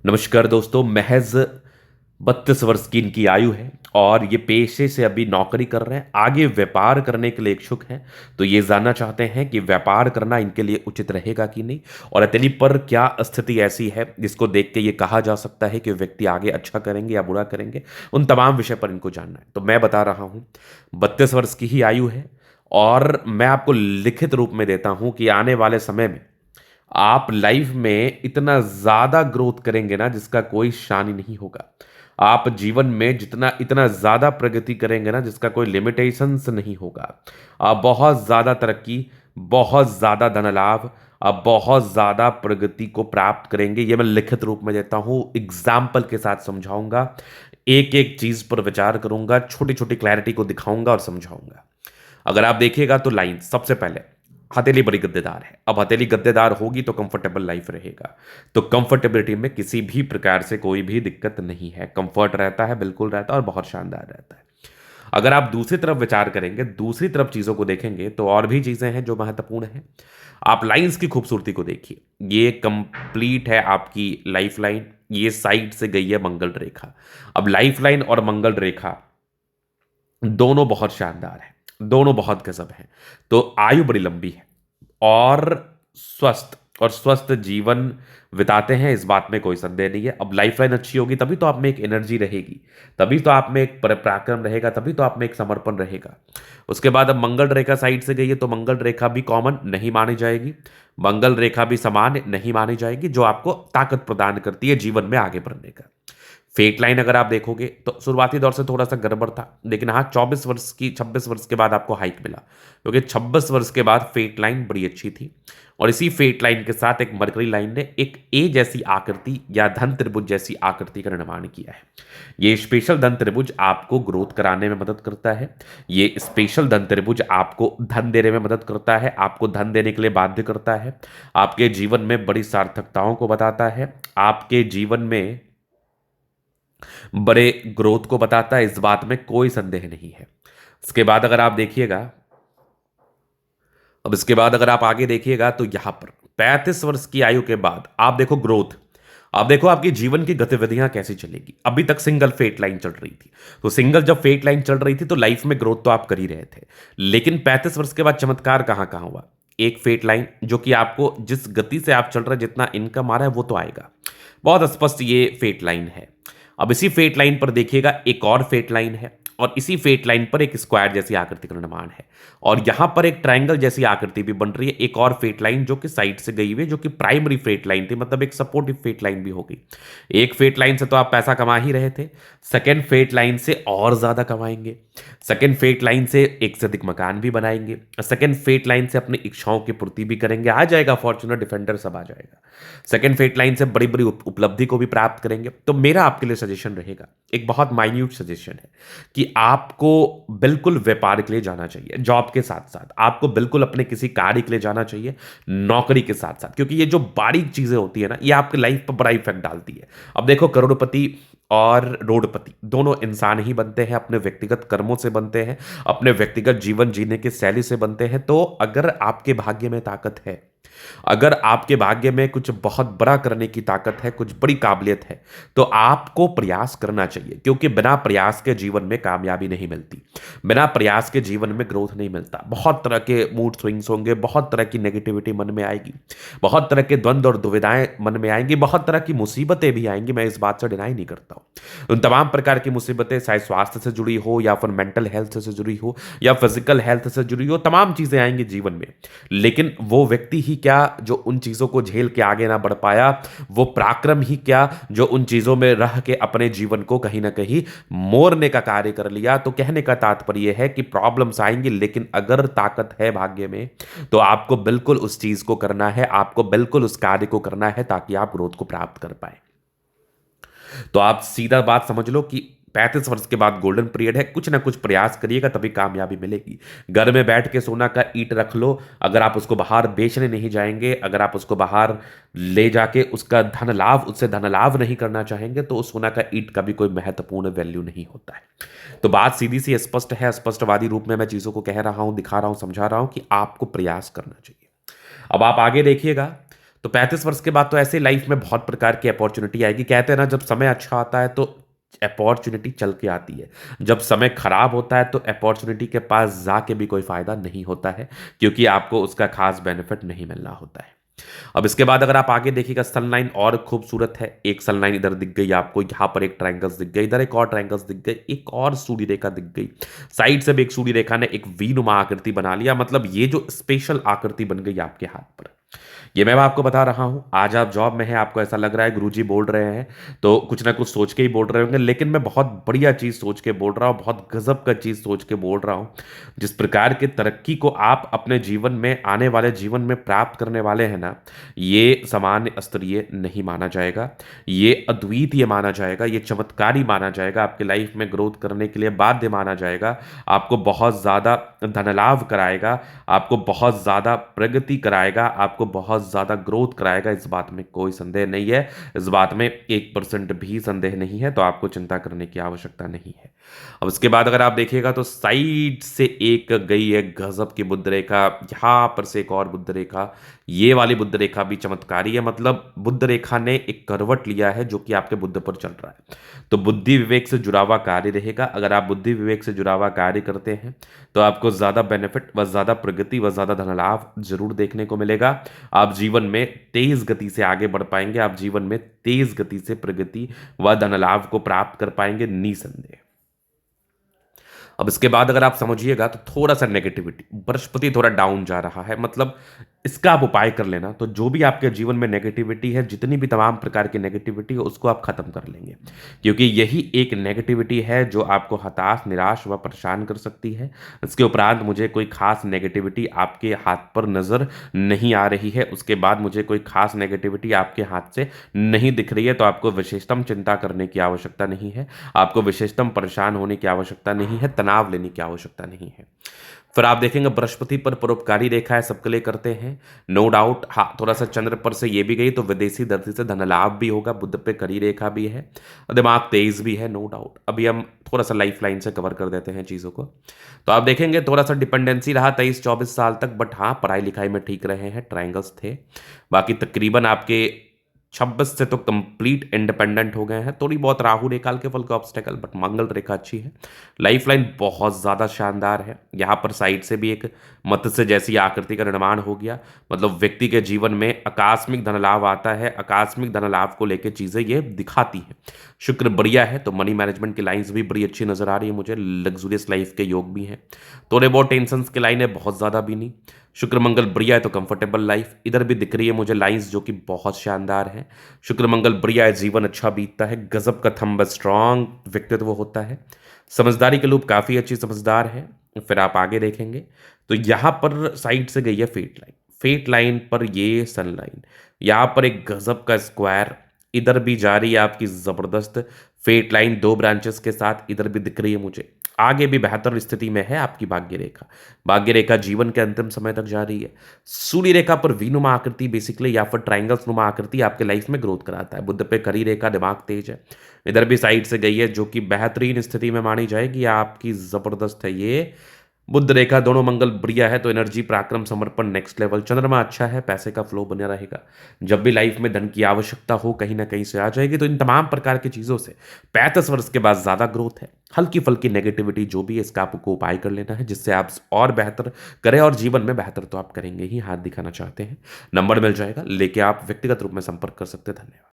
नमस्कार दोस्तों। महज 32 वर्ष की इनकी आयु है और ये पेशे से अभी नौकरी कर रहे हैं। आगे व्यापार करने के लिए इच्छुक हैं। तो ये जानना चाहते हैं कि व्यापार करना इनके लिए उचित रहेगा कि नहीं, और अतली पर क्या स्थिति ऐसी है जिसको देख के ये कहा जा सकता है कि व्यक्ति आगे अच्छा करेंगे या बुरा करेंगे। उन तमाम विषय पर इनको जानना है। तो मैं बता रहा हूँ, 32 वर्ष की ही आयु है और मैं आपको लिखित रूप में देता हूँ कि आने वाले समय में आप लाइफ में इतना ज्यादा ग्रोथ करेंगे ना जिसका कोई शान ही नहीं होगा। आप जीवन में जितना इतना ज्यादा प्रगति करेंगे ना जिसका कोई लिमिटेशंस नहीं होगा। आप बहुत ज्यादा तरक्की, बहुत ज्यादा धन लाभ, आप बहुत ज्यादा प्रगति को प्राप्त करेंगे। ये मैं लिखित रूप में देता हूं, एग्जाम्पल के साथ समझाऊंगा, एक एक चीज पर विचार करूंगा, छोटी छोटी क्लैरिटी को दिखाऊंगा और समझाऊंगा। अगर आप देखिएगा तो लाइन सबसे पहले, हथेली बड़ी गद्देदार है। अब हथेली गद्देदार होगी तो कंफर्टेबल लाइफ रहेगा। तो कंफर्टेबिलिटी में किसी भी प्रकार से कोई भी दिक्कत नहीं है, कंफर्ट रहता है, बिल्कुल रहता है और बहुत शानदार रहता है। अगर आप दूसरी तरफ विचार करेंगे, दूसरी तरफ चीजों को देखेंगे तो और भी चीजें हैं जो महत्वपूर्ण हैं। आप लाइंस की खूबसूरती को देखिए, ये कंप्लीट है आपकी लाइफ लाइन। ये साइड से गई है मंगल रेखा। अब लाइफ लाइन और मंगल रेखा दोनों बहुत शानदार है, दोनों बहुत गजब है। तो आयु बड़ी लंबी है और स्वस्थ जीवन बिताते हैं, इस बात में कोई संदेह नहीं है। अब लाइफ लाइन अच्छी होगी तभी तो आप में एक एनर्जी रहेगी, तभी तो आप में एक पराक्रम रहेगा, तभी तो आप में एक समर्पण रहेगा। उसके बाद अब मंगल रेखा साइड से गई है तो मंगल रेखा भी कॉमन नहीं मानी जाएगी, मंगल रेखा भी समान नहीं मानी जाएगी, जो आपको ताकत प्रदान करती है जीवन में आगे बढ़ने का। फेट लाइन अगर आप देखोगे तो शुरुआती दौर से थोड़ा सा गड़बड़ था, लेकिन हाँ 24 वर्ष की 26 वर्ष के बाद आपको हाइक मिला, क्योंकि 26 वर्ष के बाद फेट लाइन बड़ी अच्छी थी। और इसी फेट लाइन के साथ एक मरकरी लाइन ने एक ए जैसी आकृति या धन त्रिभुज जैसी आकृति का निर्माण किया है। ये स्पेशल धन त्रिभुज आपको ग्रोथ कराने में मदद करता है। ये स्पेशल धन त्रिभुज आपको धन देने में मदद करता है, आपको धन देने के लिए बाध्य करता है, आपके जीवन में बड़ी सार्थकताओं को बताता है, आपके जीवन में बड़े ग्रोथ को बताता है, इस बात में कोई संदेह नहीं है। इसके बाद अगर आप देखिएगा, अब इसके बाद अगर आप आगे देखिएगा तो यहां पर 35 वर्ष की आयु के बाद आप देखो ग्रोथ। आप देखो आपकी जीवन की गतिविधियां कैसी चलेगी। अभी तक सिंगल फेट लाइन चल रही थी, तो सिंगल जब फेट लाइन चल रही थी तो लाइफ में ग्रोथ तो आप कर ही रहे थे, लेकिन 35 वर्ष के बाद चमत्कार कहां कहां हुआ। एक फेट लाइन जो कि आपको जिस गति से आप चल रहे, जितना इनकम आ रहा है वो तो आएगा, बहुत स्पष्ट ये फेट लाइन है। अब इसी फेट लाइन पर देखिएगा एक और फेट लाइन है, और इसी फेट लाइन पर एक स्क्वायर जैसी आकृति का निर्माण है, और यहां पर एक ट्रायंगल जैसी आकृति भी बन रही है। एक और फेट लाइन जो कि साइड से गई हुई है, जो कि प्राइमरी फेट लाइन थी, मतलब एक सपोर्टिव फेट लाइन भी होगी। एक फेट लाइन से तो आप पैसा कमा ही रहे थे, सेकेंड फेट लाइन से और ज्यादा कमाएंगे, सेकेंड फेट लाइन से एक से अधिक मकान भी बनाएंगे, सेकेंड फेट लाइन से अपनी इच्छाओं की पूर्ति भी करेंगे, आ जाएगा फॉर्च्यूनर डिफेंडर सब आ जाएगा। सेकेंड फेट लाइन से बड़ी बड़ी उपलब्धि को भी प्राप्त करेंगे। तो मेरा आपके लिए सजेशन रहेगा, एक बहुत माइन्यूट सजेशन है, कि आपको बिल्कुल व्यापार के लिए जाना चाहिए, जॉब के साथ साथ आपको बिल्कुल अपने किसी कार्य के लिए जाना चाहिए, नौकरी के साथ साथ, क्योंकि ये जो बारीक चीजें होती है ना, ये आपकी लाइफ पर बड़ा इफेक्ट डालती है। अब देखो, करोड़पति और रोडपति दोनों इंसान ही बनते हैं, अपने व्यक्तिगत कर्मों से बनते हैं, अपने व्यक्तिगत जीवन जीने की शैली से बनते हैं। तो अगर आपके भाग्य में ताकत है, अगर आपके भाग्य में कुछ बहुत बड़ा करने की ताकत है, कुछ बड़ी काबिलियत है, तो आपको प्रयास करना चाहिए, क्योंकि बिना प्रयास के जीवन में कामयाबी नहीं मिलती, बिना प्रयास के जीवन में ग्रोथ नहीं मिलता। बहुत तरह के मूड स्विंग्स होंगे, बहुत तरह की नेगेटिविटी मन में आएगी, बहुत तरह के द्वंद्व और दुविधाएं मन में आएंगी, बहुत तरह की मुसीबतें भी आएंगी, मैं इस बात से डिनाई नहीं करता हूं। उन तमाम प्रकार की मुसीबतें चाहे स्वास्थ्य से जुड़ी हो, या फिर मेंटल हेल्थ से जुड़ी हो, या फिजिकल हेल्थ से जुड़ी हो, तमाम चीजें आएंगी जीवन में। लेकिन वो व्यक्ति ही क्या जो उन चीजों को झेल के आगे ना बढ़ पाया, वो पराक्रम ही क्या जो उन चीजों में रह के अपने जीवन को कहीं ना कहीं मोड़ने का कार्य कर लिया। तो कहने का तात्पर्य है कि प्रॉब्लम्स आएंगी, लेकिन अगर ताकत है भाग्य में तो आपको बिल्कुल उस चीज को करना है, आपको बिल्कुल उस कार्य को करना है, ताकि आप ग्रोथ को प्राप्त कर पाए। तो आप सीधा बात समझ लो कि 35 वर्ष के बाद गोल्डन पीरियड है, कुछ ना कुछ प्रयास करिएगा तभी कामयाबी मिलेगी। घर में बैठ के सोना का ईंट रख लो, अगर आप उसको बाहर बेचने नहीं जाएंगे, अगर आप उसको बाहर ले जाके उसका धन लाभ, उससे धन लाभ नहीं करना चाहेंगे, तो उस सोना का ईंट का भी कोई महत्वपूर्ण वैल्यू नहीं होता है। तो बात सीधी सी स्पष्ट है, स्पष्टवादी रूप में मैं चीजों को कह रहा हूं, दिखा रहा हूं, समझा रहा हूं कि आपको प्रयास करना चाहिए। अब आप आगे देखिएगा तो 35 वर्ष के बाद तो ऐसे लाइफ में बहुत प्रकार की अपॉर्चुनिटी आएगी। कहते हैं ना, जब समय अच्छा आता है तो अपॉर्चुनिटी चल के आती है, जब समय खराब होता है तो अपॉर्चुनिटी के पास जाके भी कोई फायदा नहीं होता है, क्योंकि आपको उसका खास बेनिफिट नहीं मिल रहा होता है। अब इसके बाद अगर आप आगे देखिएगा, सनलाइन और खूबसूरत है। एक सनलाइन इधर दिख गई आपको, यहाँ पर एक ट्रायंगल्स दिख गई, इधर एक और ट्रायंगल्स दिख गई, एक और सूर्य रेखा दिख गई, साइड से भी एक सूर्य रेखा ने एक वी नुमा आकृति बना लिया। मतलब ये जो स्पेशल आकृति बन गई आपके हाथ पर, ये मैं आपको बता रहा हूं। आज आप जॉब में हैं, आपको ऐसा लग रहा है गुरुजी बोल रहे हैं तो कुछ ना कुछ सोच के ही बोल रहे होंगे, लेकिन मैं बहुत बढ़िया चीज सोच के बोल रहा हूं, बहुत गजब का चीज सोच के बोल रहा हूं। जिस प्रकार की तरक्की को आप अपने जीवन में, आने वाले जीवन में प्राप्त करने वाले हैं ना, ये सामान्य स्तरीय नहीं माना जाएगा, ये अद्वितीय माना जाएगा, ये चमत्कारी माना जाएगा, आपके लाइफ में ग्रोथ करने के लिए बाध्य माना जाएगा, आपको बहुत ज्यादा धनलाभ कराएगा, आपको बहुत ज्यादा प्रगति कराएगा, आपको बहुत ज्यादा ग्रोथ कराएगा। इस बात में कोई संदेह नहीं है, इस बात में 1% भी संदेह नहीं है, तो आपको चिंता करने की आवश्यकता नहीं है। अब इसके बाद अगर आप देखिएगा तो साइड से एक गई है गजब की बुद्ध रेखा, यहां पर से एक और बुद्ध रेखा, ये वाली बुद्ध रेखा भी चमत्कारी है। मतलब बुद्ध रेखा ने एक करवट लिया है जो कि आपके बुद्ध पर चल रहा है, तो बुद्धि विवेक से जुड़ा हुआ कार्य रहेगा। अगर आप बुद्धि विवेक से जुड़ा हुआ कार्य करते हैं तो आपको ज्यादा बेनिफिट व ज्यादा प्रगति व ज्यादा धनलाभ जरूर देखने को मिलेगा। आप जीवन में तेज गति से आगे बढ़ पाएंगे, आप जीवन में तेज गति से प्रगति व धनलाभ को प्राप्त कर पाएंगे निसंदेह। अब इसके बाद अगर आप समझिएगा तो थोड़ा सा नेगेटिविटी, बृहस्पति थोड़ा डाउन जा रहा है, मतलब इसका आप उपाय कर लेना, तो जो भी आपके जीवन में नेगेटिविटी है, जितनी भी तमाम प्रकार की नेगेटिविटी है, उसको आप खत्म कर लेंगे, क्योंकि यही एक नेगेटिविटी है जो आपको हताश, निराश व परेशान कर सकती है। इसके उपरांत मुझे कोई खास नेगेटिविटी आपके हाथ पर नजर नहीं आ रही है, उसके बाद मुझे कोई खास नेगेटिविटी आपके हाथ से नहीं दिख रही है, तो आपको विशेषतम चिंता करने की आवश्यकता नहीं है, आपको विशेषतम परेशान होने की आवश्यकता नहीं है, तनाव लेने की आवश्यकता नहीं है। फिर आप देखेंगे बृहस्पति पर परोपकारी रेखा है, सबके लिए करते हैं, नो डाउट। हाँ, थोड़ा सा चंद्र पर से ये भी गई तो विदेशी धरती से धन लाभ भी होगा, बुध पे करी रेखा भी है, दिमाग तेज भी है, नो डाउट। अभी हम थोड़ा सा लाइफ लाइन से कवर कर देते हैं चीज़ों को। तो आप देखेंगे थोड़ा सा डिपेंडेंसी रहा 23-24 साल तक, बट हाँ, पढ़ाई लिखाई में ठीक रहे हैं, ट्रायंगल्स थे। बाकी तकरीबन आपके 26 से तो कंप्लीट इंडिपेंडेंट हो गए हैं। थोड़ी बहुत राहु रेखा के फल का ऑब्स्टेकल, बट मंगल रेखा अच्छी है, लाइफ लाइन बहुत ज़्यादा शानदार है। यहाँ पर साइड से भी एक मत्स्य जैसी आकृति का निर्माण हो गया, मतलब व्यक्ति के जीवन में आकस्मिक धनलाभ आता है, आकस्मिक धनलाभ को लेकर चीज़ें ये दिखाती है। शुक्र बढ़िया है तो मनी मैनेजमेंट की लाइन्स भी बड़ी अच्छी नजर आ रही है मुझे, लग्जूरियस लाइफ के योग भी हैं, थोड़े बहुत टेंशन की लाइन है, बहुत ज़्यादा भी नहीं। शुक्र मंगल बढ़िया है तो कंफर्टेबल लाइफ इधर भी दिख रही है मुझे लाइंस जो कि बहुत शानदार है। शुक्र मंगल बढ़िया है, जीवन अच्छा बीतता है, गजब का थंब स्ट्रांग व्यक्तित्व होता है, समझदारी के लोग काफ़ी अच्छी समझदार है। फिर आप आगे देखेंगे तो यहाँ पर साइड से गई है फेट लाइन, फेट लाइन पर ये सन लाइन, यहाँ पर एक गजब का स्क्वायर इधर भी जा रही है आपकी ज़बरदस्त फेट लाइन, 2 ब्रांचेस के साथ इधर भी दिख रही है मुझे। आगे भी बेहतर स्थिति में है आपकी भाग्य रेखा, भाग्य रेखा जीवन के अंतिम समय तक जा रही है। सूर्य रेखा पर वीनुमा आकृति बेसिकली या फिर ट्राइंगल्स नुमा आकृति आपके लाइफ में ग्रोथ कराता है। बुध पे करी रेखा, दिमाग तेज है, इधर भी साइड से गई है जो कि बेहतरीन स्थिति में मानी जाएगी आपकी, जबरदस्त है ये बुध रेखा। दोनों मंगल बढ़िया है तो एनर्जी, पराक्रम, समर्पण नेक्स्ट लेवल। चंद्रमा अच्छा है, पैसे का फ्लो बना रहेगा, जब भी लाइफ में धन की आवश्यकता हो कहीं ना कहीं से आ जाएगी। तो इन तमाम प्रकार की चीज़ों से 35 वर्ष के बाद ज़्यादा ग्रोथ है। हल्की फल्की नेगेटिविटी जो भी है इसका आपको उपाय कर लेना है, जिससे आप और बेहतर करें, और जीवन में बेहतर तो आप करेंगे ही। हाथ दिखाना चाहते हैं, नंबर मिल जाएगा, लेके आप व्यक्तिगत रूप में संपर्क कर सकते हैं। धन्यवाद।